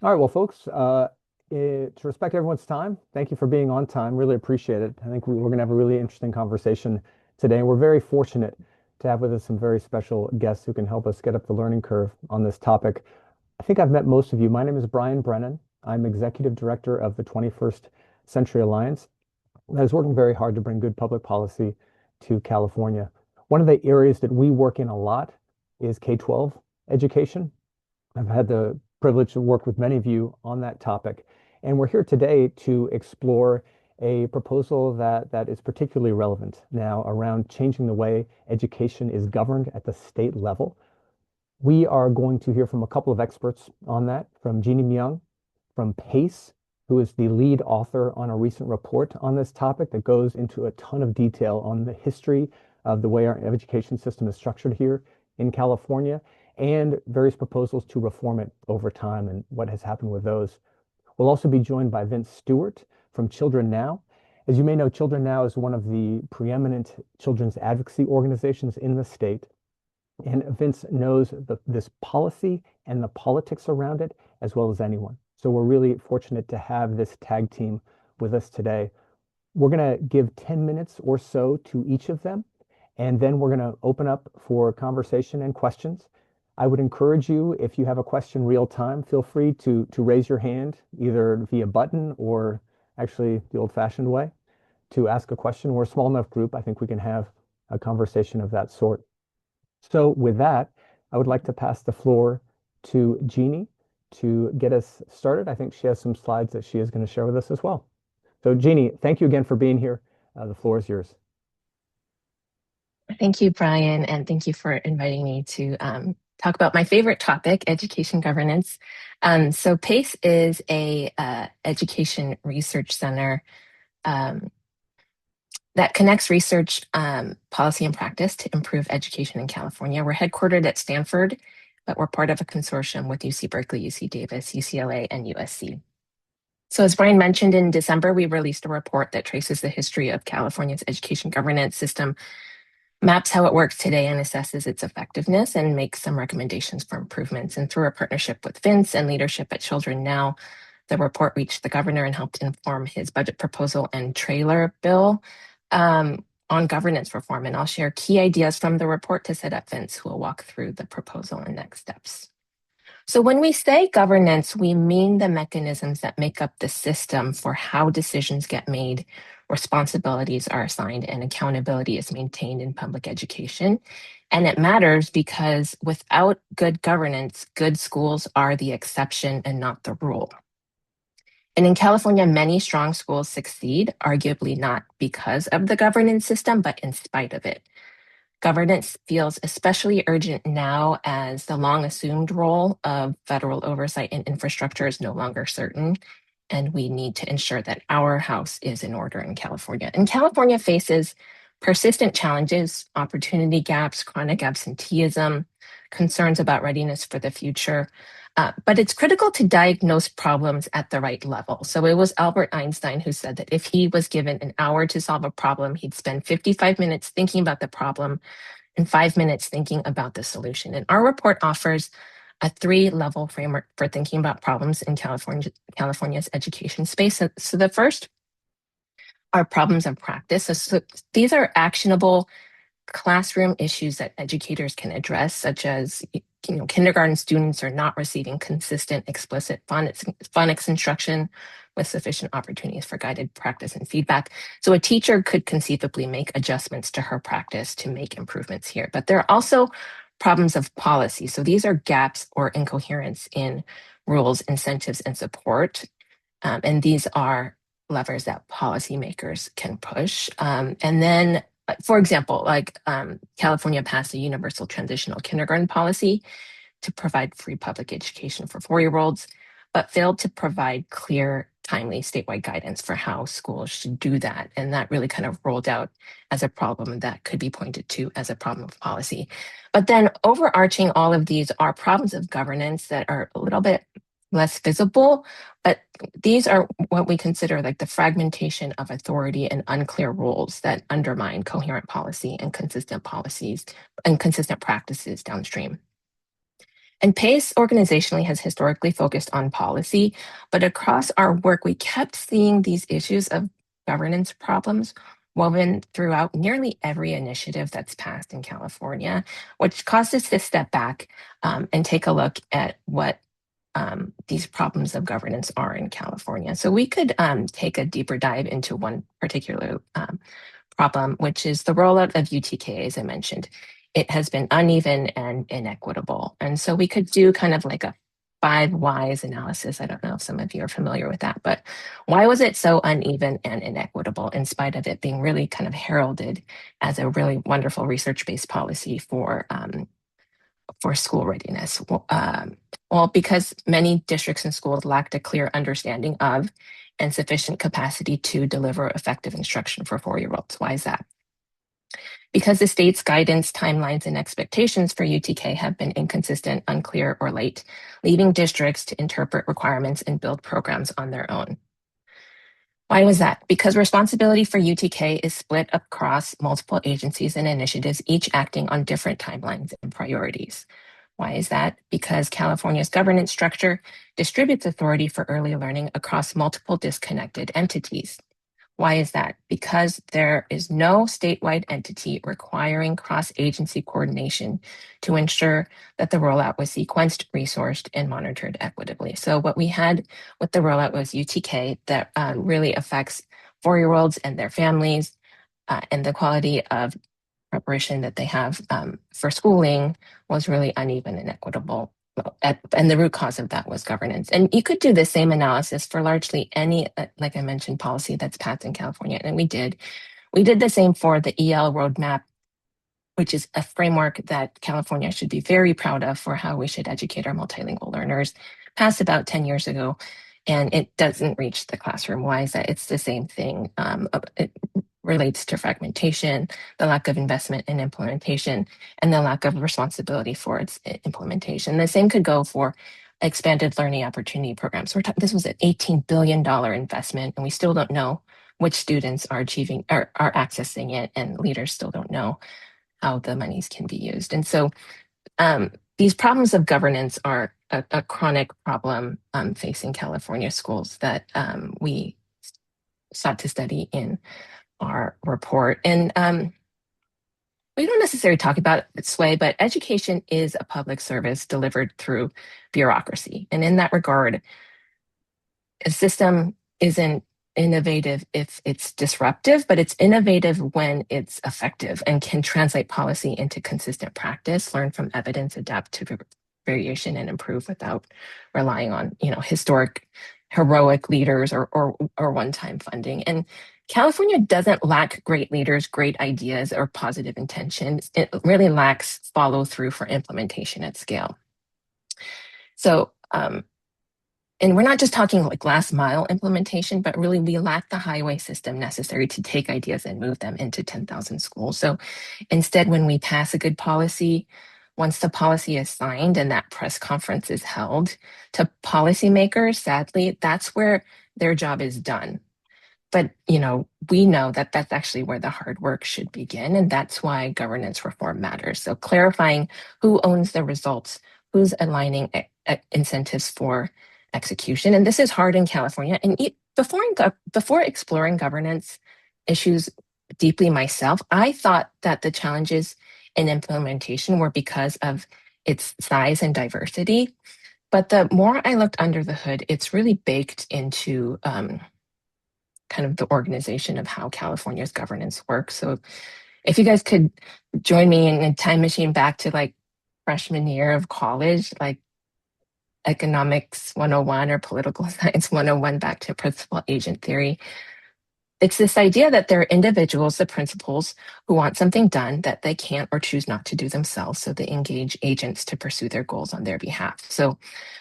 All right, well, folks, to respect everyone's time, thank you for being on time. Really appreciate it. I think we're going to have a really interesting conversation today, and we're very fortunate to have with us some very special guests who can help us get up the learning curve on this topic. I think I've met most of you. My name is Brian Brennan. I'm Executive Director of the 21st Century Alliance that is working very hard to bring good public policy to California. One of the areas that we work in a lot is K-12 education. I've had the privilege to work with many of you on that topic. And we're here today to explore a proposal that is particularly relevant now around changing the way education is governed at the state level. We are going to hear from a couple of experts on that, from Jeannie Myung from PACE, who is the lead author on a recent report on this topic that goes into a ton of detail on the history of the way our education system is structured here in California and various proposals to reform it over time and what has happened with those. We'll also be joined by Vince Stewart from Children Now. As you may know, Children Now is one of the preeminent children's advocacy organizations in the state. And Vince knows this policy and the politics around it as well as anyone. So we're really fortunate to have this tag team with us today. We're going to give 10 minutes or so to each of them, and then we're going to open up for conversation and questions. I would encourage you, if you have a question real time, feel free to raise your hand either via button or actually the old-fashioned way to ask a question. We're a small enough group. I think we can have a conversation of that sort. So with that, I would like to pass the floor to Jeannie to get us started. I think she has some slides that she is going to share with us as well. So Jeannie, thank you again for being here. The floor is yours. Thank you, Brian, and thank you for inviting me to talk about my favorite topic, education governance. So PACE is a education research center that connects research, policy, and practice to improve education in California. We're headquartered at Stanford, but we're part of a consortium with UC Berkeley, UC Davis, UCLA, and USC. So as Brian mentioned, in December, we released a report that traces the history of California's education governance system, maps how it works today, and assesses its effectiveness, and makes some recommendations for improvements. And through a partnership with Vince and leadership at Children Now, the report reached the governor and helped inform his budget proposal and trailer bill on governance reform. And I'll share key ideas from the report to set up Vince, who will walk through the proposal and next steps. So when we say governance, we mean the mechanisms that make up the system for how decisions get made, responsibilities are assigned, and accountability is maintained in public education. And it matters because without good governance, good schools are the exception and not the rule. And in California, many strong schools succeed, arguably not because of the governance system, but in spite of it. Governance feels especially urgent now as the long assumed role of federal oversight and infrastructure is no longer certain. And we need to ensure that our house is in order in California. And California faces persistent challenges, opportunity gaps, chronic absenteeism, concerns about readiness for the future. But it's critical to diagnose problems at the right level. So it was Albert Einstein who said that if he was given an hour to solve a problem, he'd spend 55 minutes thinking about the problem and 5 minutes thinking about the solution. And our report offers a 3-level framework for thinking about problems in California's education space. So the first are problems of practice. So these are actionable classroom issues that educators can address, such as kindergarten students are not receiving consistent, explicit phonics instruction with sufficient opportunities for guided practice and feedback. So a teacher could conceivably make adjustments to her practice to make improvements here. But there are also problems of policy. So these are gaps or incoherence in rules, incentives, and support. And these are levers that policymakers can push. And then for example, California passed a universal transitional kindergarten policy to provide free public education for 4-year-olds, but failed to provide clear, timely statewide guidance for how schools should do that. And that really kind of rolled out as a problem that could be pointed to as a problem of policy. But then overarching all of these are problems of governance that are a little bit less visible, but these are what we consider like the fragmentation of authority and unclear rules that undermine coherent policy and consistent policies and consistent practices downstream. And PACE organizationally has historically focused on policy, but across our work, we kept seeing these issues of governance problems woven throughout nearly every initiative that's passed in California, which caused us to step back and take a look at what these problems of governance are in California. So we could take a deeper dive into one particular problem, which is the rollout of UTK, as I mentioned. It has been uneven and inequitable. And so we could do kind of like a 5 whys analysis. I don't know if some of you are familiar with that, but why was it so uneven and inequitable in spite of it being really kind of heralded as a really wonderful research-based policy for school readiness? Well, because many districts and schools lacked a clear understanding of and sufficient capacity to deliver effective instruction for 4-year-olds. Why is that? Because the state's guidance, timelines, and expectations for UTK have been inconsistent, unclear, or late, leaving districts to interpret requirements and build programs on their own. Why was that? Because responsibility for UTK is split across multiple agencies and initiatives, each acting on different timelines and priorities. Why is that? Because California's governance structure distributes authority for early learning across multiple disconnected entities. Why is that? Because there is no statewide entity requiring cross-agency coordination to ensure that the rollout was sequenced, resourced, and monitored equitably. So what we had with the rollout was UTK that really affects 4-year-olds and their families, and the quality of preparation that they have for schooling was really uneven and equitable. And the root cause of that was governance. And you could do the same analysis for largely any, like I mentioned, policy that's passed in California. And we did. We did the same for the EL roadmap, which is a framework that California should be very proud of for how we should educate our multilingual learners, passed about 10 years ago. And it doesn't reach the classroom. Why is that? It's the same thing. It relates to fragmentation, the lack of investment in implementation, and the lack of responsibility for its implementation. The same could go for expanded learning opportunity programs. This was an $18 billion investment, and we still don't know which students are achieving or are accessing it, and leaders still don't know how the monies can be used. And so these problems of governance are a chronic problem facing California schools that we sought to study in our report. And we don't necessarily talk about it this way, but education is a public service delivered through bureaucracy. And in that regard, a system isn't innovative if it's disruptive, but it's innovative when it's effective and can translate policy into consistent practice, learn from evidence, adapt to variation, and improve without relying on, historic heroic leaders or one-time funding. And California doesn't lack great leaders, great ideas, or positive intentions. It really lacks follow through for implementation at scale. So, and we're not just talking like last mile implementation, but really we lack the highway system necessary to take ideas and move them into 10,000 schools. So instead, when we pass a good policy, once the policy is signed and that press conference is held, to policymakers, sadly, that's where their job is done. But, we know that that's actually where the hard work should begin. And that's why governance reform matters. So clarifying who owns the results, who's aligning incentives for execution. And this is hard in California. And before exploring governance issues deeply myself, I thought that the challenges in implementation were because of its size and diversity. But the more I looked under the hood, it's really baked into kind of the organization of how California's governance works. So if you guys could join me in a time machine back to like freshman year of college, like economics 101 or political science 101, back to principal agent theory. It's this idea that there are individuals, the principals, who want something done that they can't or choose not to do themselves. So they engage agents to pursue their goals on their behalf. So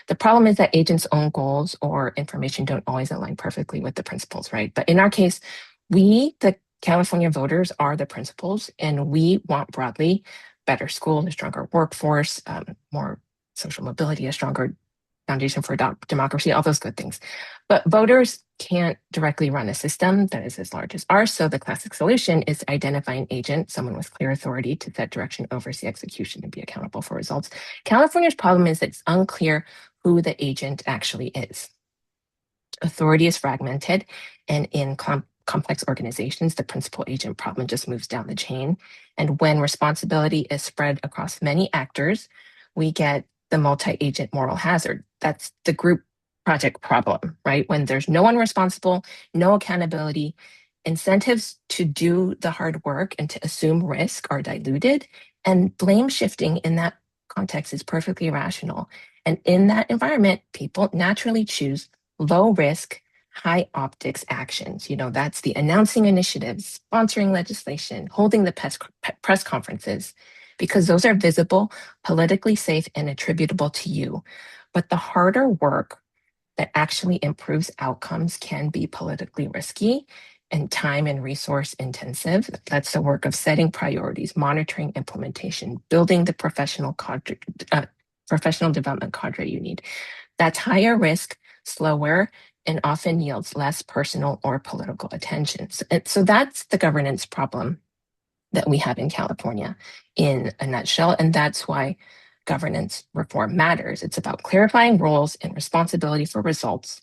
the problem is that agents' own goals or information don't always align perfectly with the principals, right? But in our case, we, the California voters, are the principals, and we want broadly better schools, a stronger workforce, more social mobility, a stronger foundation for democracy, all those good things. But voters can't directly run a system that is as large as ours. So the classic solution is to identify an agent, someone with clear authority to set direction, oversee execution, and be accountable for results. California's problem is that it's unclear who the agent actually is. Authority is fragmented, and in complex organizations, the principal agent problem just moves down the chain. And when responsibility is spread across many actors, we get the multi-agent moral hazard. That's the group project problem, right? When there's no one responsible, no accountability, incentives to do the hard work and to assume risk are diluted, and blame shifting in that context is perfectly rational. And in that environment, people naturally choose low risk, high optics actions. That's the announcing initiatives, sponsoring legislation, holding the press conferences, because those are visible, politically safe, and attributable to you. But the harder work that actually improves outcomes can be politically risky and time and resource intensive. That's the work of setting priorities, monitoring implementation, building the professional development cadre you need. That's higher risk, slower, and often yields less personal or political attention. So that's the governance problem that we have in California in a nutshell. And that's why governance reform matters. It's about clarifying roles and responsibility for results,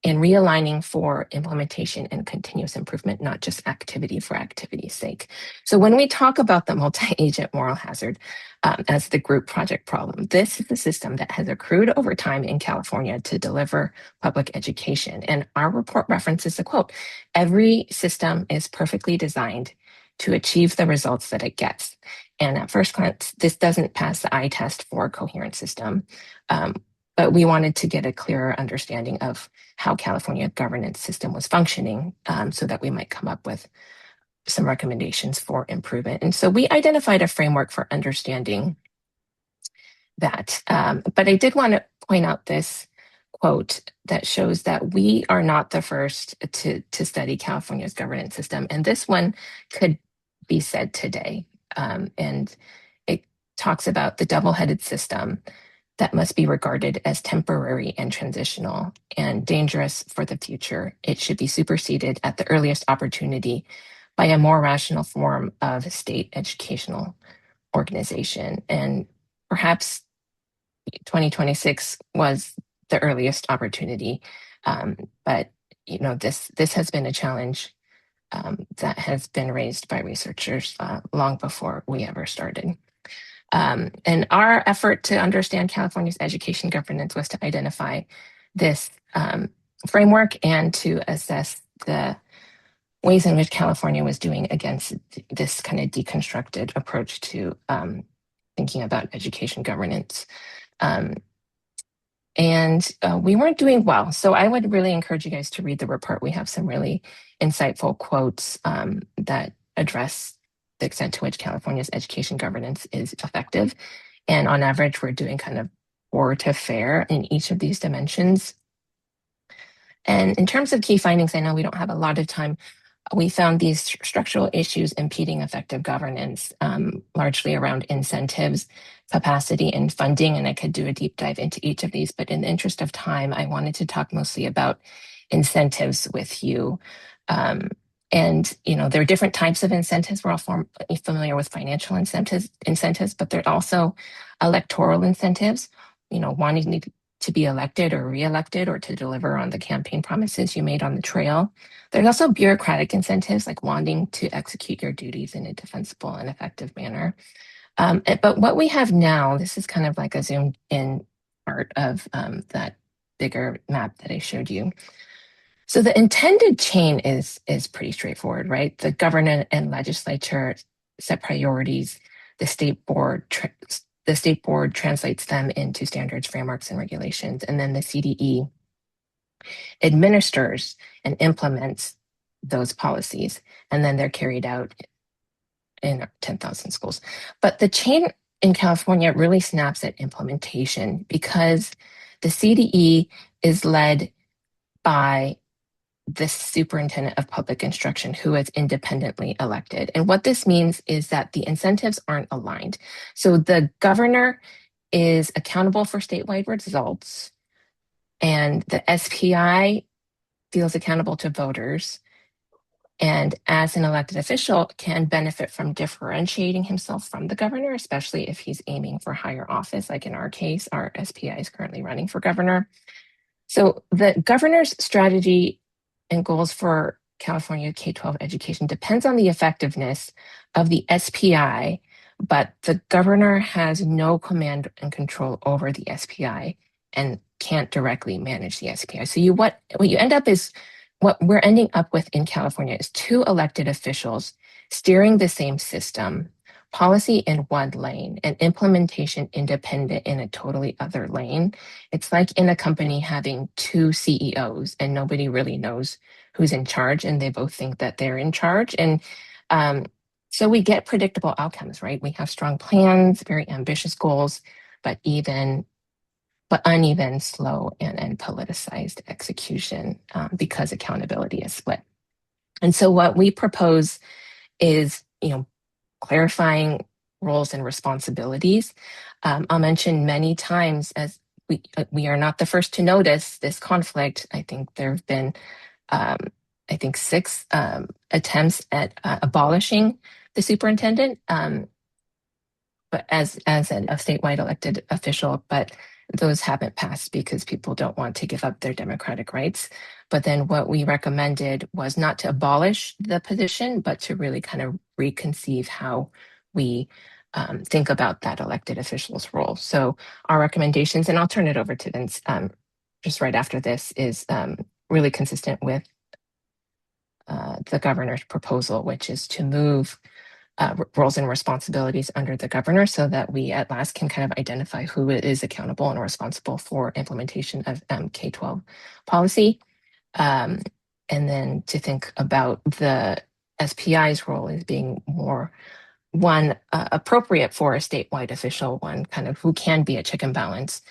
and realigning for implementation and continuous improvement, not just activity for activity's sake. So when we talk about the multi-agent moral hazard as the group project problem, this is the system that has accrued over time in California to deliver public education. And our report references the quote, "Every system is perfectly designed to achieve the results that it gets." And at first glance, this doesn't pass the eye test for a coherent system. But we wanted to get a clearer understanding of how California governance system was functioning, so that we might come up with some recommendations for improvement. And so we identified a framework for understanding that. But I did want to point out this quote that shows that we are not the first to study California's governance system. And this one could be said today. And it talks about the double-headed system that must be regarded as temporary and transitional and dangerous for the future. It should be superseded at the earliest opportunity by a more rational form of state educational organization. And perhaps 2026 was the earliest opportunity. But this has been a challenge that has been raised by researchers long before we ever started. And our effort to understand California's education governance was to identify this framework and to assess the ways in which California was doing against this kind of deconstructed approach to thinking about education governance. And we weren't doing well. So I would really encourage you guys to read the report. We have some really insightful quotes that address the extent to which California's education governance is effective. And on average, we're doing kind of poor to fair in each of these dimensions. And in terms of key findings, I know we don't have a lot of time. We found these structural issues impeding effective governance, largely around incentives, capacity, and funding. And I could do a deep dive into each of these, but in the interest of time, I wanted to talk mostly about incentives with you. And there are different types of incentives. We're all familiar with financial incentives, but there are also electoral incentives, wanting to be elected or reelected or to deliver on the campaign promises you made on the trail. There's also bureaucratic incentives, like wanting to execute your duties in a defensible and effective manner. But what we have now, this is kind of like a zoomed in part of that bigger map that I showed you. So the intended chain is pretty straightforward, right? The governor and legislature set priorities. The state board translates them into standards, frameworks, and regulations, and then the CDE administers and implements those policies, and then they're carried out in 10,000 schools. But the chain in California really snaps at implementation because the CDE is led by the superintendent of public instruction who is independently elected. And what this means is that the incentives aren't aligned. So the governor is accountable for statewide results, and the SPI feels accountable to voters, and as an elected official can benefit from differentiating himself from the governor, especially if he's aiming for higher office. Like in our case, our SPI is currently running for governor. So the governor's strategy and goals for California K-12 education depends on the effectiveness of the SPI, but the governor has no command and control over the SPI and can't directly manage the SPI. So what you end up is what we're ending up with in California is two elected officials steering the same system, policy in one lane and implementation independent in a totally other lane. It's like in a company having two CEOs and nobody really knows who's in charge, and they both think that they're in charge. And so we get predictable outcomes, right? We have strong plans, very ambitious goals, but uneven, slow, and politicized execution because accountability is split. And so what we propose is, clarifying roles and responsibilities. I'll mention many times, as we are not the first to notice this conflict. I think there have been, 6 attempts at abolishing the superintendent, but as a statewide elected official, but those haven't passed because people don't want to give up their democratic rights. But then what we recommended was not to abolish the position, but to really kind of reconceive how we think about that elected official's role. So our recommendations, and I'll turn it over to Vince just right after this, is really consistent with the governor's proposal, which is to move roles and responsibilities under the governor so that we at last can kind of identify who is accountable and responsible for implementation of K-12 policy. And then to think about the SPI's role as being more one appropriate for a statewide official, one kind of who can be a check and balance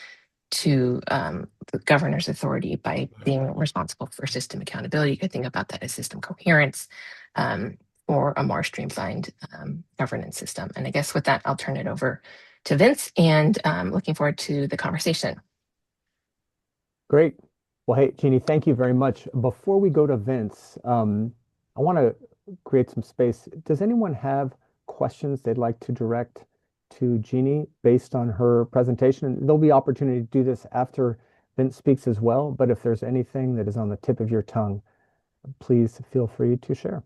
to the governor's authority by being responsible for system accountability. You could think about that as system coherence, or a more streamlined governance system. And I guess with that, I'll turn it over to Vince, and looking forward to the conversation. Great. Well, hey, Jeannie, thank you very much. Before we go to Vince, I want to create some space. Does anyone have questions they'd like to direct to Jeannie based on her presentation? And there'll be opportunity to do this after Vince speaks as well, but if there's anything that is on the tip of your tongue, please feel free to share.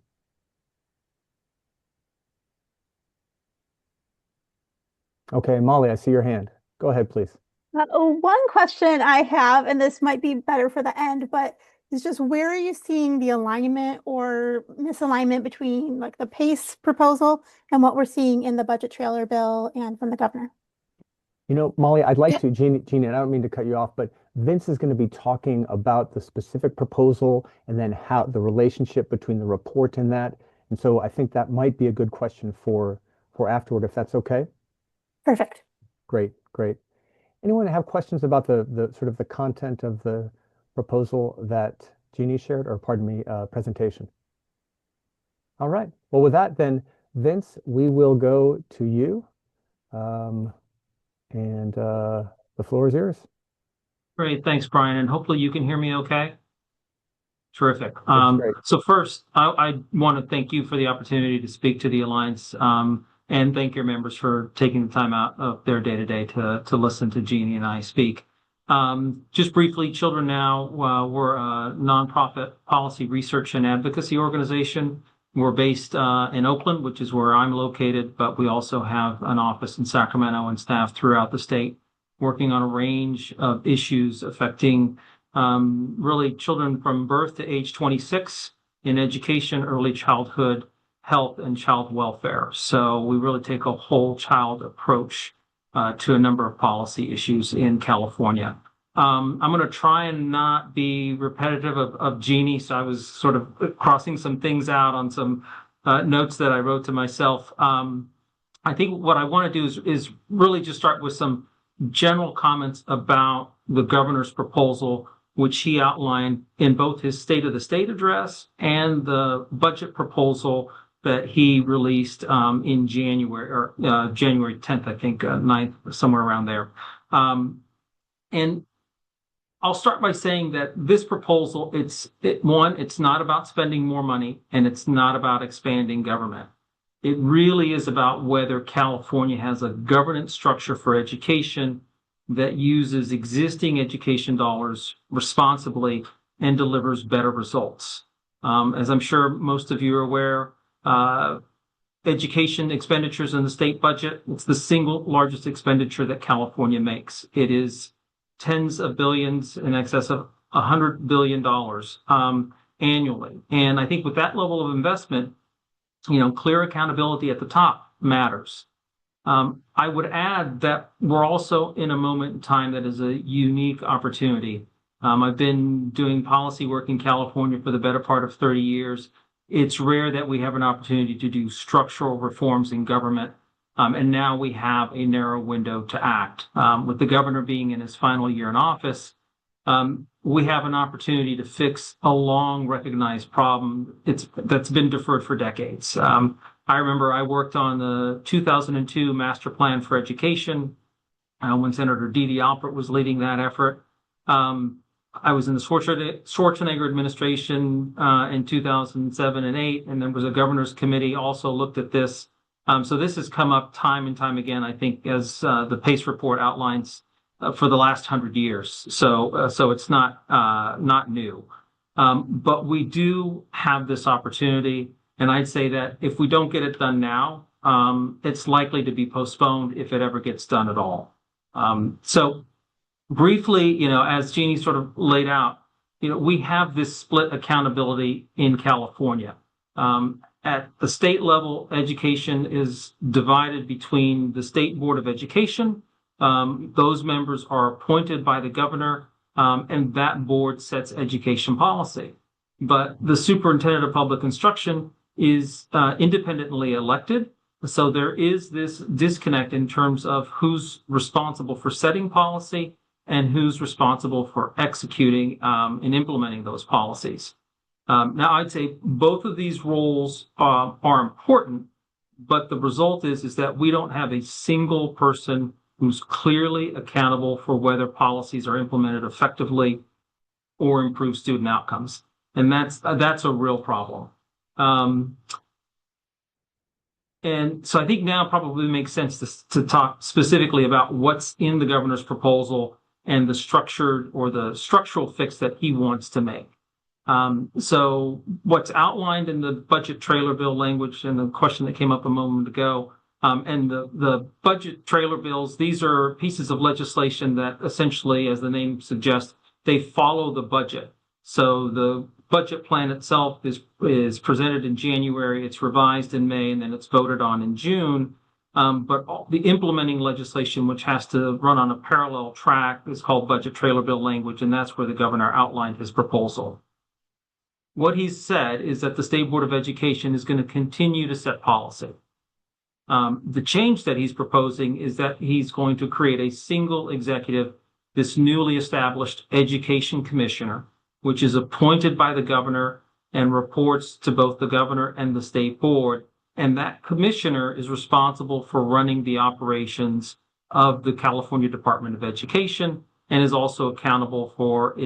Okay, Molly, I see your hand. Go ahead, please. One question I have, and this might be better for the end, but it's just where are you seeing the alignment or misalignment between like the PACE proposal and what we're seeing in the budget trailer bill and from the governor? Molly, I'd like to, Jeannie, and I don't mean to cut you off, but Vince is going to be talking about the specific proposal and then how the relationship between the report and that. And so I think that might be a good question for afterward, if that's okay. Perfect. Great, great. Anyone have questions about the sort of the content of the proposal that Jeannie shared, or pardon me, presentation? All right. Well, with that, then, Vince, we will go to you. And the floor is yours. Great. Thanks, Brian. And hopefully you can hear me okay. Terrific. Great. So first, I want to thank you for the opportunity to speak to the Alliance, and thank your members for taking the time out of their day-to-day to listen to Jeannie and I speak. Just briefly, Children Now, we're a nonprofit policy research and advocacy organization. We're based in Oakland, which is where I'm located, but we also have an office in Sacramento and staff throughout the state working on a range of issues affecting really children from birth to age 26 in education, early childhood, health, and child welfare. So we really take a whole child approach to a number of policy issues in California. I'm going to try and not be repetitive of Jeannie, so I was sort of crossing some things out on some notes that I wrote to myself. I think what I want to do is really just start with some general comments about the governor's proposal, which he outlined in both his State of the State address and the budget proposal that he released in January or January 10th, I think, 9th, somewhere around there. And I'll start by saying that this proposal, it's not about spending more money, and it's not about expanding government. It really is about whether California has a governance structure for education that uses existing education dollars responsibly and delivers better results. As I'm sure most of you are aware, education expenditures in the state budget, it's the single largest expenditure that California makes. It is tens of billions, in excess of $100 billion annually. And I think with that level of investment, clear accountability at the top matters. I would add that we're also in a moment in time that is a unique opportunity. I've been doing policy work in California for the better part of 30 years. It's rare that we have an opportunity to do structural reforms in government. And now we have a narrow window to act. With the governor being in his final year in office, we have an opportunity to fix a long recognized problem that's been deferred for decades. I remember I worked on the 2002 Master Plan for Education when Senator Dede Alpert was leading that effort. I was in the Schwarzenegger administration in 2007 and 8, and there was a governor's committee also looked at this. So this has come up time and time again, I think, as the PACE report outlines for the last 100 years. So it's not new. But we do have this opportunity. And I'd say that if we don't get it done now, it's likely to be postponed if it ever gets done at all. So briefly, as Jeannie sort of laid out, we have this split accountability in California. At the state level, education is divided between the State Board of Education. Those members are appointed by the governor, and that board sets education policy. But the superintendent of public instruction is independently elected. So there is this disconnect in terms of who's responsible for setting policy and who's responsible for executing and implementing those policies. Now, I'd say both of these roles are important, but the result is that we don't have a single person who's clearly accountable for whether policies are implemented effectively or improve student outcomes. And that's a real problem. And so I think now probably makes sense to talk specifically about what's in the governor's proposal and the structural fix that he wants to make. So what's outlined in the budget trailer bill language and the question that came up a moment ago, and the budget trailer bills, these are pieces of legislation that essentially, as the name suggests, they follow the budget. So the budget plan itself is presented in January, it's revised in May, and then it's voted on in June. But the implementing legislation, which has to run on a parallel track, is called budget trailer bill language, and that's where the governor outlined his proposal. What he's said is that the State Board of Education is going to continue to set policy. The change that he's proposing is that he's going to create a single executive, this newly established education commissioner, which is appointed by the governor and reports to both the governor and the state board. And that commissioner is responsible for running the operations of the California Department of Education and is also accountable for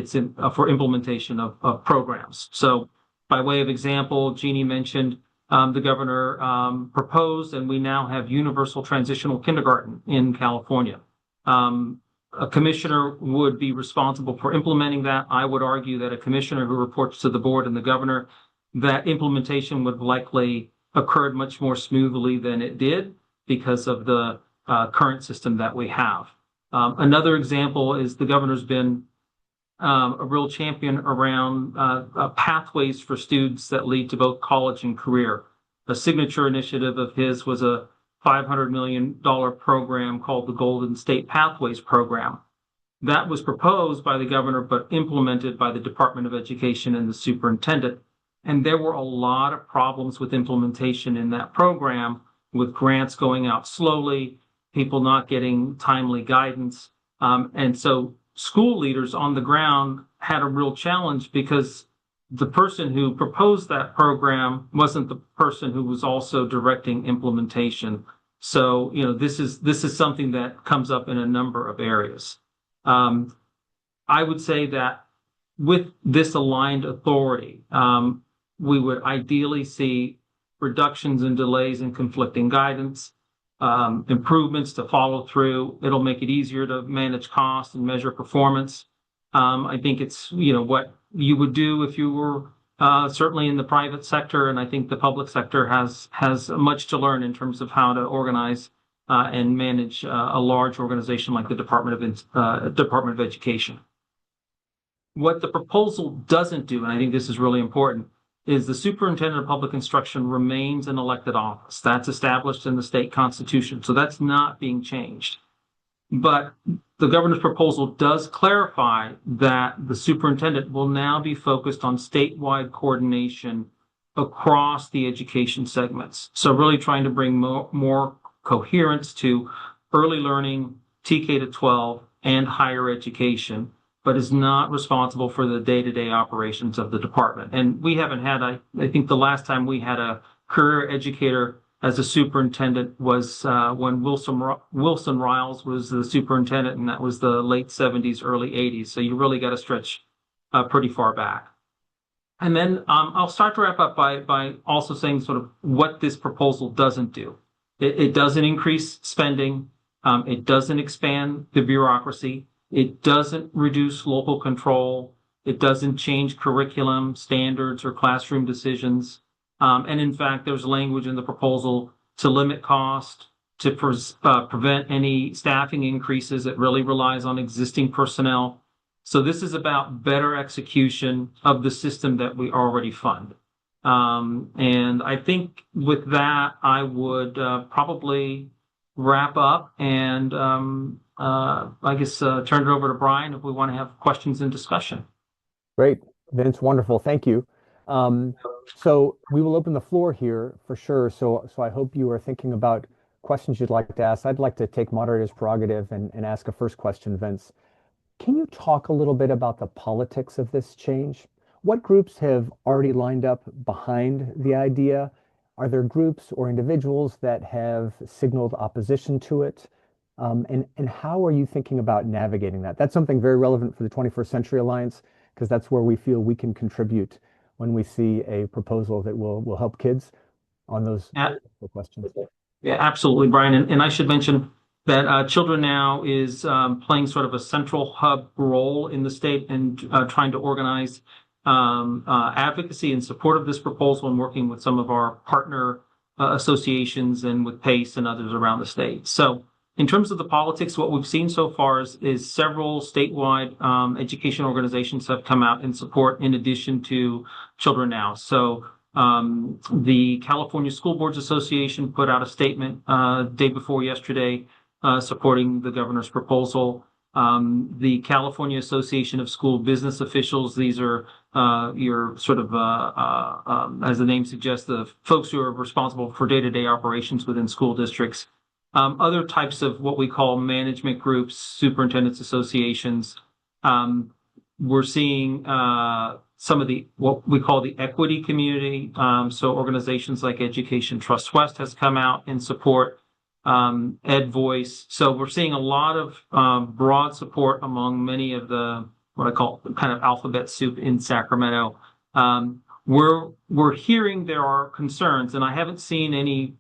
for implementation of programs. So by way of example, Jeannie mentioned the governor proposed, and we now have universal transitional kindergarten in California. A commissioner would be responsible for implementing that. I would argue that a commissioner who reports to the board and the governor, that implementation would likely occurred much more smoothly than it did because of the current system that we have. Another example is the governor's been a real champion around pathways for students that lead to both college and career. A signature initiative of his was a $500 million program called the Golden State Pathways Program. That was proposed by the governor, but implemented by the Department of Education and the superintendent. And there were a lot of problems with implementation in that program, with grants going out slowly, people not getting timely guidance. And so school leaders on the ground had a real challenge because the person who proposed that program wasn't the person who was also directing implementation. So, this is something that comes up in a number of areas. I would say that with this aligned authority, we would ideally see reductions in delays and conflicting guidance, improvements to follow through. It'll make it easier to manage costs and measure performance. I think it's, what you would do if you were certainly in the private sector, and I think the public sector has much to learn in terms of how to organize and manage a large organization like the Department of Education. What the proposal doesn't do, and I think this is really important, is the superintendent of public instruction remains an elected office. That's established in the state constitution, so that's not being changed. But the governor's proposal does clarify that the superintendent will now be focused on statewide coordination across the education segments. So really trying to bring more coherence to early learning, TK to 12, and higher education, but is not responsible for the day-to-day operations of the department. And we haven't had, I think the last time we had a career educator as a superintendent was when Wilson Riles was the superintendent, and that was the late 70s, early 80s. So you really got to stretch pretty far back. And then I'll start to wrap up by also saying sort of what this proposal doesn't do. It doesn't increase spending. It doesn't expand the bureaucracy. It doesn't reduce local control. It doesn't change curriculum, standards, or classroom decisions. And in fact, there's language in the proposal to limit cost, to prevent any staffing increases. It really relies on existing personnel. So this is about better execution of the system that we already fund. And I think with that, I would probably wrap up and I guess turn it over to Brian if we want to have questions and discussion. Great, Vince, wonderful, thank you. So we will open the floor here for sure. So I hope you are thinking about questions you'd like to ask. I'd like to take moderator's prerogative and ask a first question, Vince. Can you talk a little bit about the politics of this change? What groups have already lined up behind the idea? Are there groups or individuals that have signaled opposition to it? And how are you thinking about navigating that? That's something very relevant for the 21st Century Alliance, because that's where we feel we can contribute when we see a proposal that will help kids on those questions. Yeah, absolutely, Brian. And I should mention that Children Now is playing sort of a central hub role in the state and trying to organize advocacy in support of this proposal and working with some of our partner associations and with PACE and others around the state. So in terms of the politics, what we've seen so far is several statewide education organizations have come out in support in addition to Children Now. So the California School Boards Association put out a statement day before yesterday supporting the governor's proposal. The California Association of School Business Officials, these are your sort of, as the name suggests, the folks who are responsible for day-to-day operations within school districts. Other types of what we call management groups, superintendents associations. We're seeing some of what we call the equity community. So organizations like Education Trust West has come out in support, Ed Voice. So we're seeing a lot of broad support among many of the what I call kind of alphabet soup in Sacramento. We're hearing there are concerns, and I haven't seen any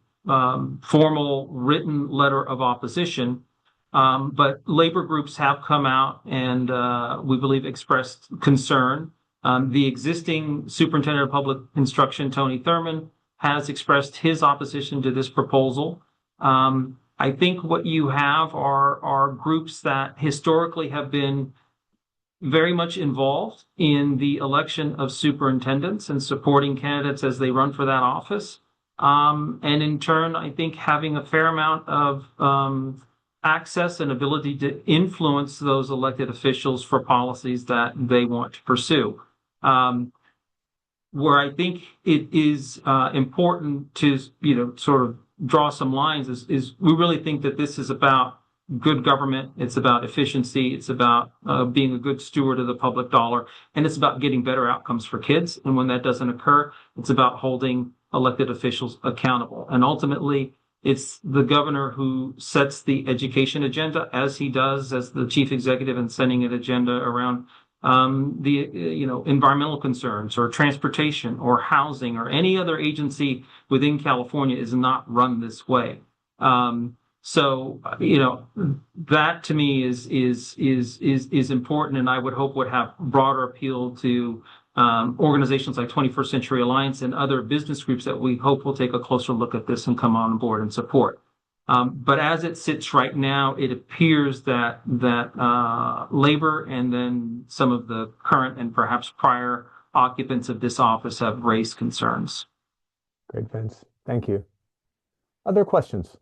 formal written letter of opposition, but labor groups have come out and we believe expressed concern. The existing superintendent of public instruction, Tony Thurmond, has expressed his opposition to this proposal. I think what you have are groups that historically have been very much involved in the election of superintendents and supporting candidates as they run for that office. And in turn, I think having a fair amount of access and ability to influence those elected officials for policies that they want to pursue. Where I think it is important to, sort of draw some lines is we really think that this is about good government. It's about efficiency. It's about being a good steward of the public dollar. And it's about getting better outcomes for kids. And when that doesn't occur, it's about holding elected officials accountable. And ultimately, it's the governor who sets the education agenda, as he does as the chief executive, and setting an agenda around environmental concerns or transportation or housing, or any other agency within California is not run this way. So that to me is important, and I would hope would have broader appeal to organizations like 21st Century Alliance and other business groups that we hope will take a closer look at this and come on board and support. But as it sits right now, it appears that labor and then some of the current and perhaps prior occupants of this office have raised concerns. Great, Vince. Thank you. Other questions?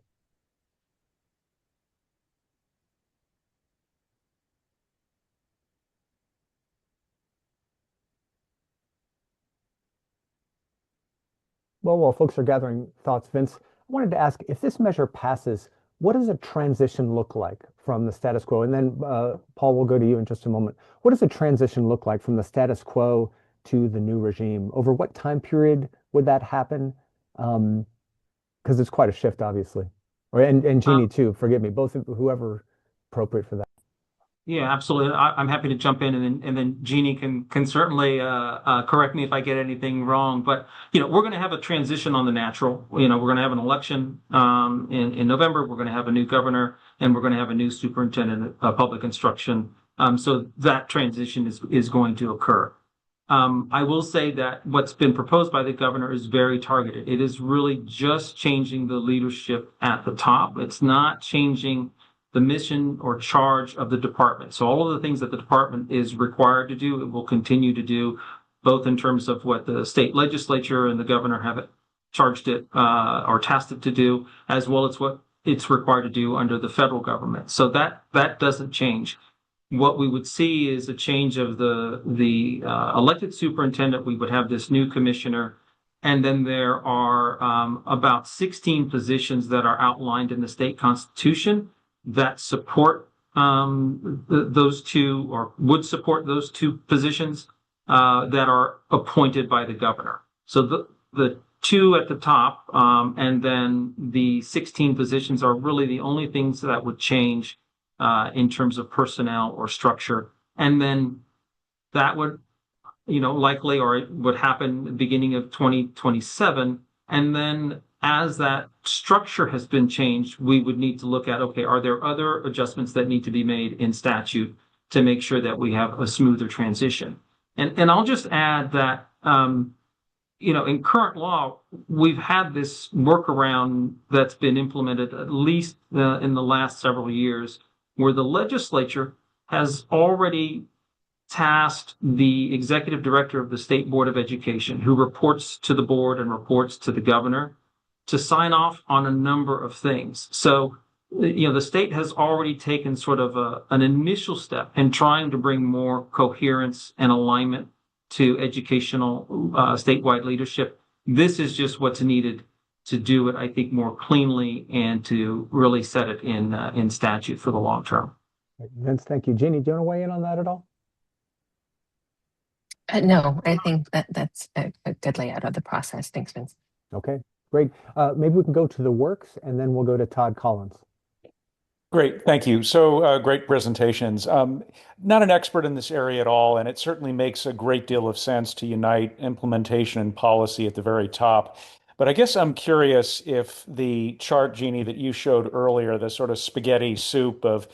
Well, while folks are gathering thoughts, Vince, I wanted to ask, if this measure passes, what does a transition look like from the status quo? And then, Paul, we'll go to you in just a moment. What does a transition look like from the status quo to the new regime? Over what time period would that happen? Because it's quite a shift, obviously. And Jeannie, too, forgive me, both of whoever appropriate for that. Yeah, absolutely. I'm happy to jump in, and then Jeannie can certainly correct me if I get anything wrong. But we're going to have a transition on the natural. We're going to have an election in November. We're going to have a new governor, and we're going to have a new superintendent of public instruction. So that transition is going to occur. I will say that what's been proposed by the governor is very targeted. It is really just changing the leadership at the top. It's not changing the mission or charge of the department. So all of the things that the department is required to do, it will continue to do, both in terms of what the state legislature and the governor have charged it or tasked it to do, as well as what it's required to do under the federal government. So that doesn't change. What we would see is a change of the elected superintendent. We would have this new commissioner, and then there are about 16 positions that are outlined in the state constitution that support those two, or would support those two positions that are appointed by the governor. So the two at the top and then the 16 positions are really the only things that would change in terms of personnel or structure. And then that would, likely, or it would happen beginning of 2027. And then as that structure has been changed, we would need to look at, okay, are there other adjustments that need to be made in statute to make sure that we have a smoother transition? And I'll just add that, in current law, we've had this workaround that's been implemented at least in the last several years, where the legislature has already tasked the executive director of the State Board of Education, who reports to the board and reports to the governor, to sign off on a number of things. So, the state has already taken sort of an initial step in trying to bring more coherence and alignment to educational statewide leadership. This is just what's needed to do it, I think, more cleanly and to really set it in statute for the long term. Vince, thank you. Jeannie, do you want to weigh in on that at all? No, I think that's a good layout of the process. Thanks, Vince. Okay, great. Maybe we can go to the works, and then we'll go to Todd Collins. Great, thank you. So great presentations. Not an expert in this area at all, and it certainly makes a great deal of sense to unite implementation and policy at the very top. But I guess I'm curious if the chart, Jeannie, that you showed earlier, the sort of spaghetti soup of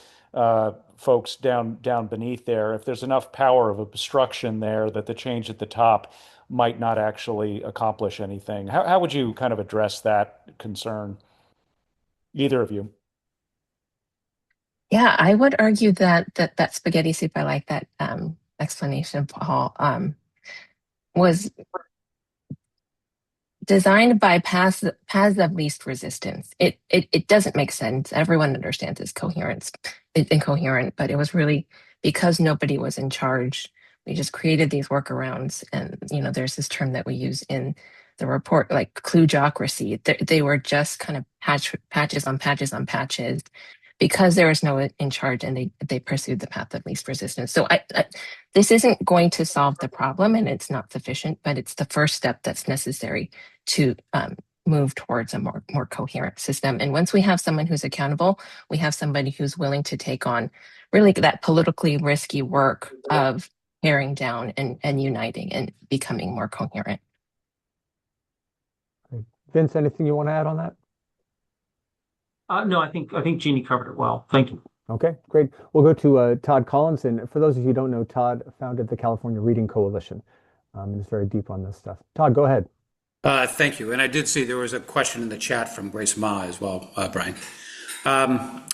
folks down beneath there, if there's enough power of obstruction there that the change at the top might not actually accomplish anything. How would you kind of address that concern? Either of you. Yeah, I would argue that spaghetti soup, I like that explanation, Paul, was designed by paths of least resistance. It doesn't make sense. Everyone understands it's incoherent, but it was really because nobody was in charge. We just created these workarounds, and there's this term that we use in the report, like kludocracy. They were just kind of patches on patches on patches because there is no one in charge and they pursued the path of least resistance. So this isn't going to solve the problem, and it's not sufficient, but it's the first step that's necessary to move towards a more coherent system. And once we have someone who's accountable, we have somebody who's willing to take on really that politically risky work of tearing down and uniting and becoming more coherent. Vince, anything you want to add on that? No, I think Jeannie covered it well. Thank you. Okay, great. We'll go to Todd Collins. And for those of you who don't know, Todd founded the California Reading Coalition and is very deep on this stuff. Todd, go ahead. Thank you. And I did see there was a question in the chat from Grace Ma as well, Brian. Yeah,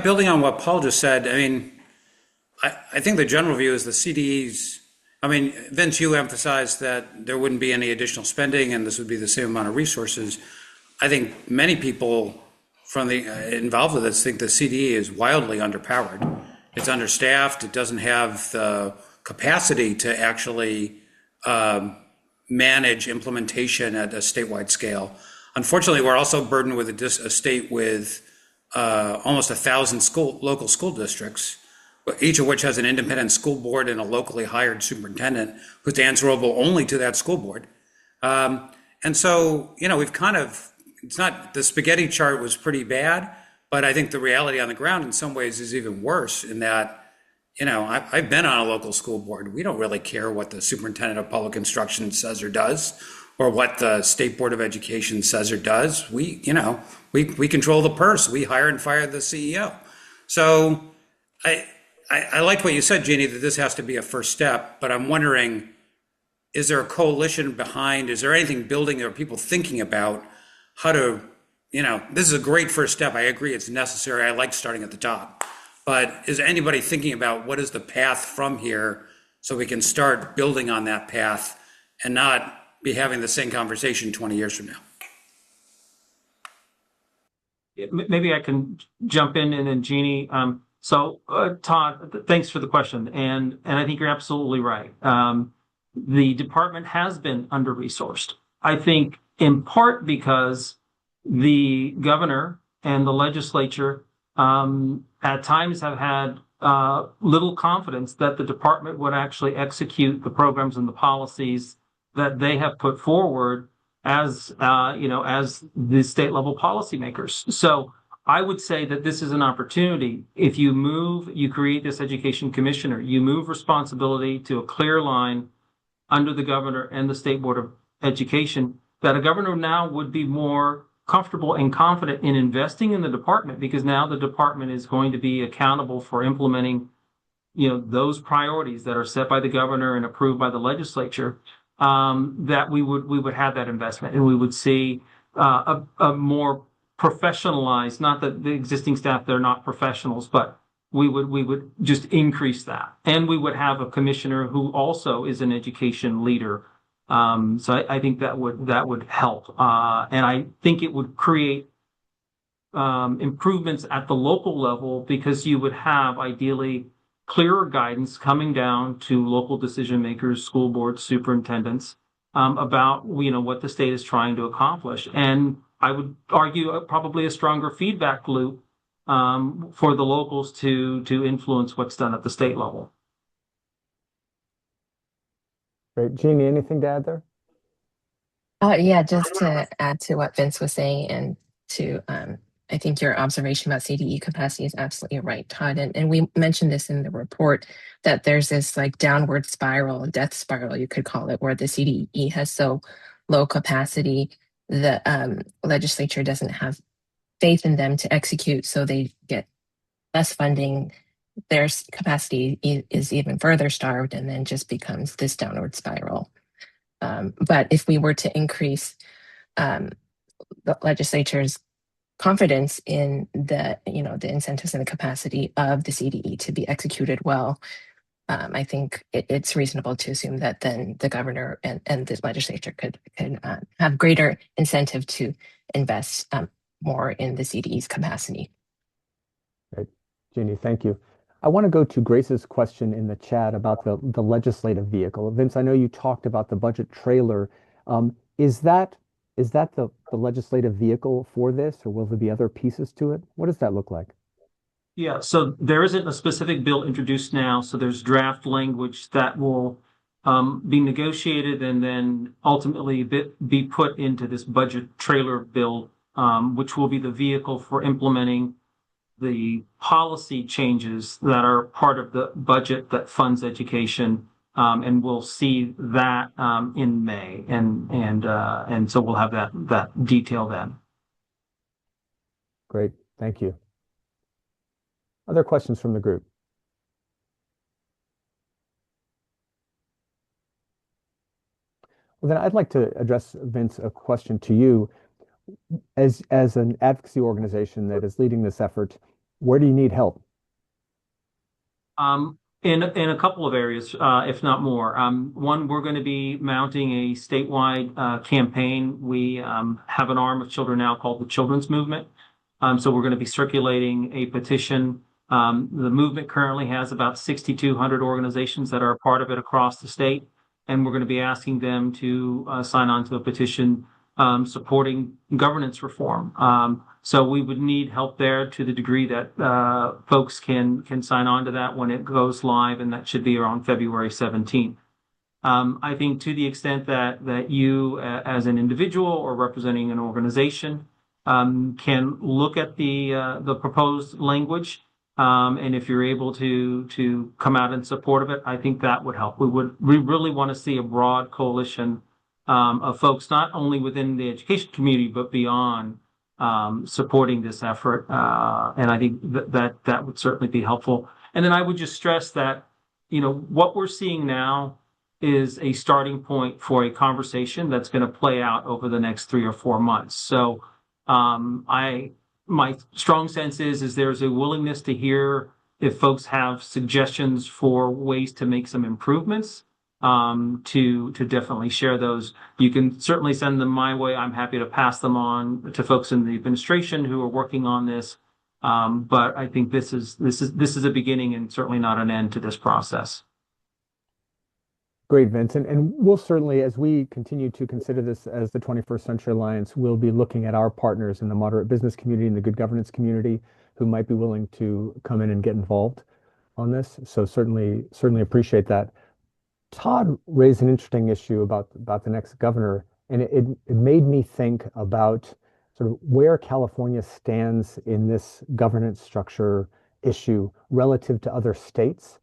building on what Paul just said, I mean, I think the general view is the CDEs. I mean, Vince, you emphasized that there wouldn't be any additional spending and this would be the same amount of resources. I think many people from the involved with this think the CDE is wildly underpowered. It's understaffed. It doesn't have the capacity to actually manage implementation at a statewide scale. Unfortunately, we're also burdened with a state with almost 1,000 local school districts, each of which has an independent school board and a locally hired superintendent who's answerable only to that school board. And so, you know, we've kind of, it's not, the spaghetti chart was pretty bad, but I think the reality on the ground in some ways is even worse in that, you know, I've been on a local school board. We don't really care what the superintendent of public instruction says or does, or what the state board of education says or does. We, you know, we control the purse. We hire and fire the CEO. So I like what you said, Jeannie, that this has to be a first step, but I'm wondering, is there a coalition behind, is there anything building or people thinking about how to, you know, this is a great first step. I agree it's necessary. I like starting at the top. But is anybody thinking about what is the path from here so we can start building on that path and not be having the same conversation 20 years from now? Maybe I can jump in and then Jeannie. Todd, thanks for the question. And I think you're absolutely right. The department has been under-resourced. I think in part because the governor and the legislature at times have had little confidence that the department would actually execute the programs and the policies that they have put forward as as the state level policymakers. So I would say that this is an opportunity. If you create this education commissioner, you move responsibility to a clear line under the governor and the state board of education, that a governor now would be more comfortable and confident in investing in the department, because now the department is going to be accountable for implementing, those priorities that are set by the governor and approved by the legislature. That we would have that investment, and we would see a more professionalized. Not that the existing staff, they're not professionals, but we would just increase that, and we would have a commissioner who also is an education leader. So I think that would help, and I think it would create improvements at the local level, because you would have ideally clearer guidance coming down to local decision makers, school boards, superintendents, about what the state is trying to accomplish. And I would argue probably a stronger feedback loop for the locals to influence what's done at the state level. Great. Jeannie, anything to add there? Yeah, just to add to what Vince was saying, and to I think your observation about CDE capacity is absolutely right, Todd. And we mentioned this in the report, that there's this like downward spiral, death spiral, you could call it, where the CDE has so low capacity, the legislature doesn't have faith in them to execute, so they get less funding. Their capacity is even further starved, and then just becomes this downward spiral. But if we were to increase the legislature's confidence in the incentives and the capacity of the CDE to be executed well, I think it's reasonable to assume that then the governor and the legislature could have greater incentive to invest more in the CDE's capacity. Great. Jeannie, thank you. I want to go to Grace's question in the chat about the legislative vehicle. Vince, I know you talked about the budget trailer. Is that is that the legislative vehicle for this, or will there be other pieces to it? What does that look like? Yeah, so there isn't a specific bill introduced now, so there's draft language that will be negotiated and then ultimately be put into this budget trailer bill, which will be the vehicle for implementing the policy changes that are part of the budget that funds education. And we'll see that in May, and so we'll have that detail then. Great, thank you. Other questions from the group? Well, then I'd like to address, Vince, a question to you. As an advocacy organization that is leading this effort, where do you need help? In a couple of areas, if not more. One, we're going to be mounting a statewide campaign. We have an arm of Children Now called the Children's Movement. So we're going to be circulating a petition. The movement currently has about 6,200 organizations that are a part of it across the state, and we're going to be asking them to sign on to a petition supporting governance reform. So we would need help there to the degree that folks can sign on to that when it goes live, and that should be around February 17th. I think to the extent that you, as an individual or representing an organization, can look at the proposed language, and if you're able to come out in support of it, I think that would help. We really want to see a broad coalition of folks, not only within the education community, but beyond, supporting this effort. And I think that would certainly be helpful. And then I would just stress that, what we're seeing now is a starting point for a conversation that's going to play out over the next 3 or 4 months. So my strong sense is there's a willingness to hear if folks have suggestions for ways to make some improvements. To definitely share those. You can certainly send them my way. I'm happy to pass them on to folks in the administration who are working on this. But I think this is a beginning and certainly not an end to this process. Great, Vince. And we'll certainly, as we continue to consider this as the 21st Century Alliance, we'll be looking at our partners in the moderate business community and the good governance community who might be willing to come in and get involved on this. So certainly appreciate that. Todd raised an interesting issue about the next governor, and it made me think about sort of where California stands in this governance structure issue relative to other states.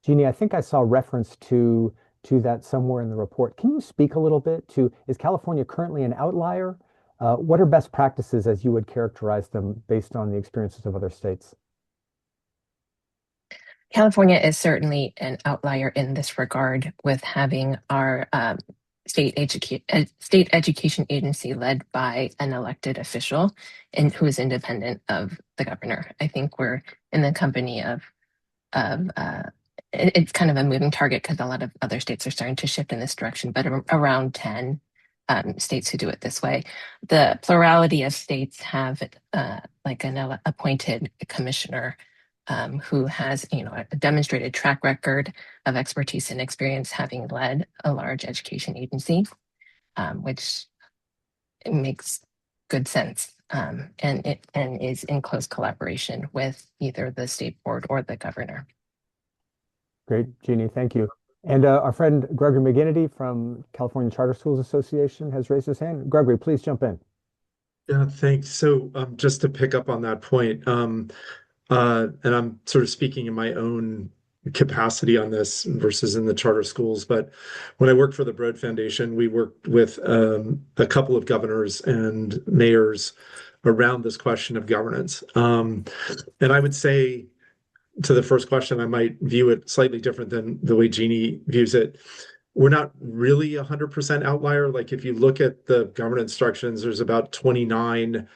Jeannie, I think I saw reference to that somewhere in the report. Can you speak a little bit to, is California currently an outlier? What are best practices as you would characterize them based on the experiences of other states? California is certainly an outlier in this regard, with having our state education agency led by an elected official and who is independent of the governor. I think we're in the company of it's kind of a moving target because a lot of other states are starting to shift in this direction, but around 10 states who do it this way. The plurality of states have like an appointed commissioner who has, a demonstrated track record of expertise and experience having led a large education agency, which makes good sense, and is in close collaboration with either the state board or the governor. Great, Jeannie, thank you. And our friend Gregory McGinnity from California Charter Schools Association has raised his hand. Gregory, please jump in. Yeah, thanks. So just to pick up on that point, and I'm sort of speaking in my own capacity on this versus in the charter schools, but when I worked for the Broad Foundation, we worked with a couple of governors and mayors around this question of governance. And I would say, to the first question, I might view it slightly different than the way Jeannie views it. We're not really 100% outlier. Like if you look at the governance instructions, there's about 29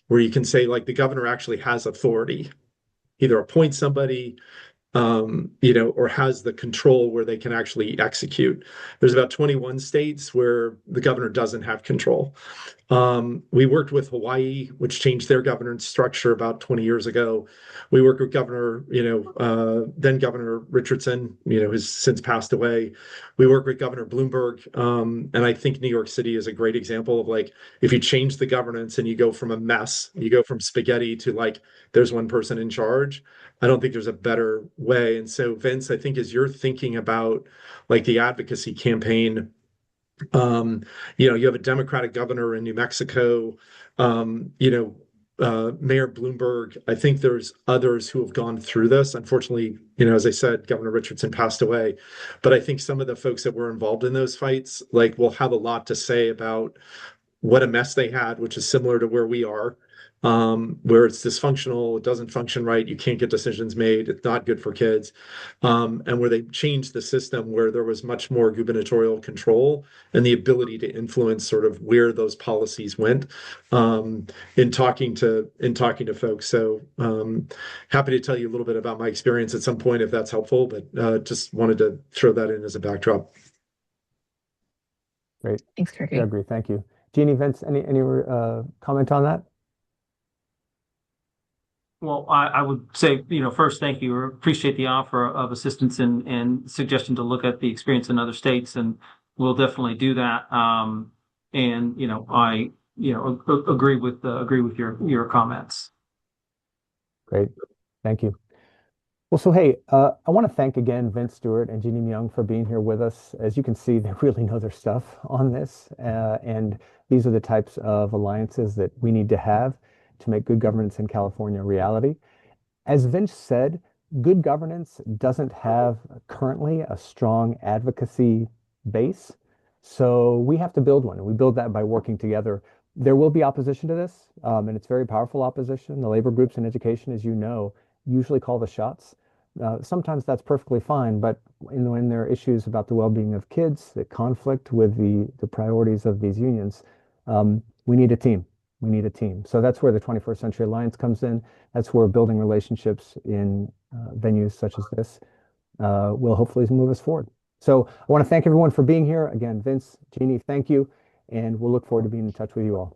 where you can say like the governor actually has authority, either appoint somebody, or has the control where they can actually execute. There's about 21 states where the governor doesn't have control. We worked with Hawaii, which changed their governance structure about 20 years ago. We worked with then Governor Richardson, who's since passed away. We worked with Governor Bloomberg. And I think New York City is a great example of like, if you change the governance and you go from a mess, you go from spaghetti to like, there's one person in charge. I don't think there's a better way. And so, Vince, I think as you're thinking about like the advocacy campaign, you have a Democratic governor in New Mexico, Mayor Bloomberg. I think there's others who have gone through this. Unfortunately, as I said, Governor Richardson passed away, but I think some of the folks that were involved in those fights, like, will have a lot to say about what a mess they had, which is similar to where we are, where it's dysfunctional, it doesn't function right, you can't get decisions made, it's not good for kids, and where they changed the system where there was much more gubernatorial control and the ability to influence sort of where those policies went, in talking to folks. So happy to tell you a little bit about my experience at some point if that's helpful, but just wanted to throw that in as a backdrop. Great. Thanks, I Gregory. agree. Thank you. Jeannie, Vince, any comment on that? Well, I would say, first, thank you. Appreciate the offer of assistance and suggestion to look at the experience in other states, and we'll definitely do that. And I agree with your comments. Great. Thank you. Well, so hey, I want to thank again Vince Stewart and Jeannie Myung for being here with us. As you can see, they really know their stuff on this, and these are the types of alliances that we need to have to make good governance in California a reality. As Vince said, good governance doesn't have currently a strong advocacy base, so we have to build one, and we build that by working together. There will be opposition to this, and it's very powerful opposition. The labor groups in education, as you know, usually call the shots. Sometimes that's perfectly fine, but when there are issues about the well-being of kids that conflict with the priorities of these unions, we need a team. We need a team. So that's where the 21st Century Alliance comes in. That's where building relationships in venues such as this will hopefully move us forward. So I want to thank everyone for being here. Again, Vince, Jeannie, thank you. And we'll look forward to being in touch with you all.